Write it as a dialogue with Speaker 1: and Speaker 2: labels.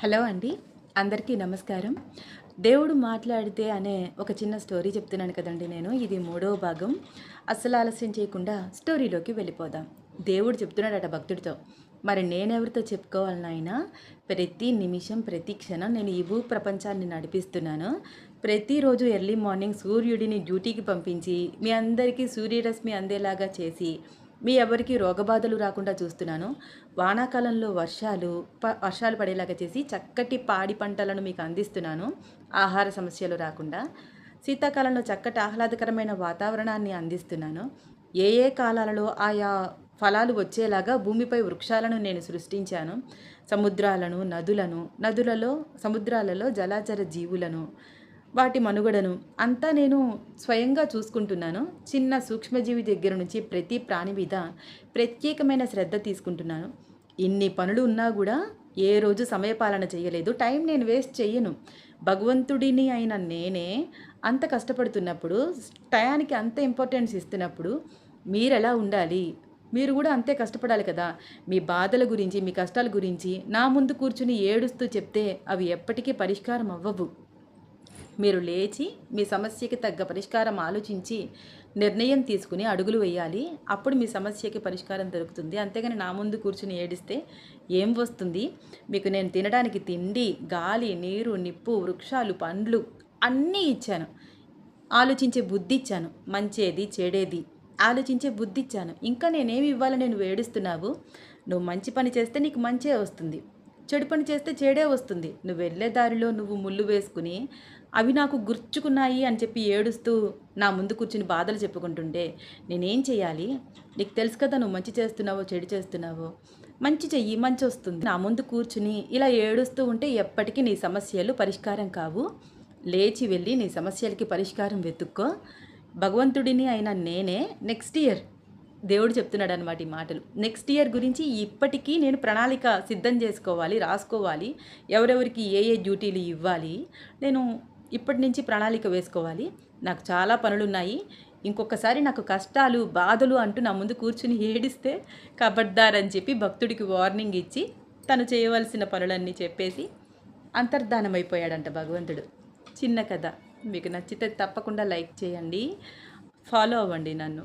Speaker 1: Hello అండి. అందరికీ నమస్కారం. దేవుడు మాట్లాడితే అనే ఒక చిన్న స్టోరీ చెప్తున్నాను కదండీ నేను. ఇది మూడవ భాగం. అస్సలు ఆలస్యం చేయకుండా స్టోరీలోకి వెళ్ళిపోదాం. దేవుడు చెప్తున్నాడట భక్తుడితో, మరి నేనెవరితో చెప్పుకోవాలి నాయనా? ప్రతి నిమిషం, ప్రతి క్షణం నేను ఈ భూ ప్రపంచాన్ని నడిపిస్తున్నాను. ప్రతిరోజు ఎర్లీ మార్నింగ్ సూర్యుడిని డ్యూటీకి పంపించి, మీ అందరికీ సూర్యరశ్మి అందేలాగా చేసి, మీ ఎవరికీ రోగబాధలు రాకుండా చూస్తున్నాను. వానాకాలంలో వర్షాలు పడేలాగా చేసి చక్కటి పాడి పంటలను మీకు అందిస్తున్నాను, ఆహార సమస్యలు రాకుండా. శీతాకాలంలో చక్కటి ఆహ్లాదకరమైన వాతావరణాన్ని అందిస్తున్నాను. ఏ ఏ కాలాలలో ఆయా ఫలాలు వచ్చేలాగా భూమిపై వృక్షాలను నేను సృష్టించాను. సముద్రాలను, సముద్రాలలో జలాచర జీవులను, వాటి మనుగడను అంతా నేను స్వయంగా చూసుకుంటున్నాను. చిన్న సూక్ష్మజీవి దగ్గర నుంచి ప్రతి ప్రాణి మీద ప్రత్యేకమైన శ్రద్ధ తీసుకుంటున్నాను. ఇన్ని పనులు ఉన్నా కూడా ఏ రోజు సమయపాలన చేయలేదు. టైం నేను వేస్ట్ చెయ్యను. భగవంతుడిని అయిన నేనే అంత కష్టపడుతున్నప్పుడు, టయానికి అంత ఇంపార్టెన్స్ ఇస్తున్నప్పుడు మీరెలా ఉండాలి? మీరు కూడా అంతే కష్టపడాలి కదా! మీ బాధల గురించి, మీ కష్టాల గురించి నా ముందు కూర్చుని ఏడుస్తూ చెప్తే అవి ఎప్పటికీ పరిష్కారం అవ్వవు. మీరు లేచి మీ సమస్యకి తగ్గ పరిష్కారం ఆలోచించి నిర్ణయం తీసుకుని అడుగులు వేయాలి. అప్పుడు మీ సమస్యకి పరిష్కారం దొరుకుతుంది. అంతేగాని నా ముందు కూర్చుని ఏడిస్తే ఏం వస్తుంది? మీకు నేను తినడానికి తిండి, గాలి, నీరు, నిప్పు, వృక్షాలు, పండ్లు అన్నీ ఇచ్చాను. ఆలోచించే బుద్ధి ఇచ్చాను. మంచేది, చెడేది ఆలోచించే బుద్ధి ఇచ్చాను. ఇంకా నేనేమి ఇవ్వాలని నువ్వు ఏడుస్తున్నావు? నువ్వు మంచి పని చేస్తే నీకు మంచే వస్తుంది. చెడు పని చేస్తే చెడే వస్తుంది. నువ్వు వెళ్ళే దారిలో నువ్వు ముళ్ళు వేసుకుని అవి నాకు గుర్చుకున్నాయి అని చెప్పి ఏడుస్తూ నా ముందు కూర్చుని బాధలు చెప్పుకుంటుంటే నేనేం చేయాలి? నీకు తెలుసు కదా నువ్వు మంచి చేస్తున్నావో చెడు చేస్తున్నావో. మంచి చెయ్యి, మంచి వస్తుంది. నా ముందు కూర్చుని ఇలా ఏడుస్తూ ఉంటే ఎప్పటికీ నీ సమస్యలు పరిష్కారం కావు. లేచి వెళ్ళి నీ సమస్యలకి పరిష్కారం వెతుక్కో. భగవంతుడిని అయిన నేనే నెక్స్ట్ ఇయర్, దేవుడు చెప్తున్నాడు అనమాట ఈ మాటలు. నెక్స్ట్ ఇయర్ గురించి ఇప్పటికీ నేను ప్రణాళిక సిద్ధం చేసుకోవాలి, రాసుకోవాలి. ఎవరెవరికి ఏ ఏ డ్యూటీలు ఇవ్వాలి, నేను ఇప్పటి నుంచి ప్రణాళిక వేసుకోవాలి. నాకు చాలా పనులున్నాయి. ఇంకొకసారి నాకు కష్టాలు, బాధలు అంటూ నా ముందు కూర్చుని ఏడిస్తే కబడ్దార్ అని చెప్పి భక్తుడికి వార్నింగ్ ఇచ్చి తను చేయవలసిన పనులన్నీ చెప్పేసి అంతర్ధానమైపోయాడంట భగవంతుడు. చిన్న కథ. మీకు నచ్చితే తప్పకుండా లైక్ చేయండి, ఫాలో అవ్వండి నన్ను.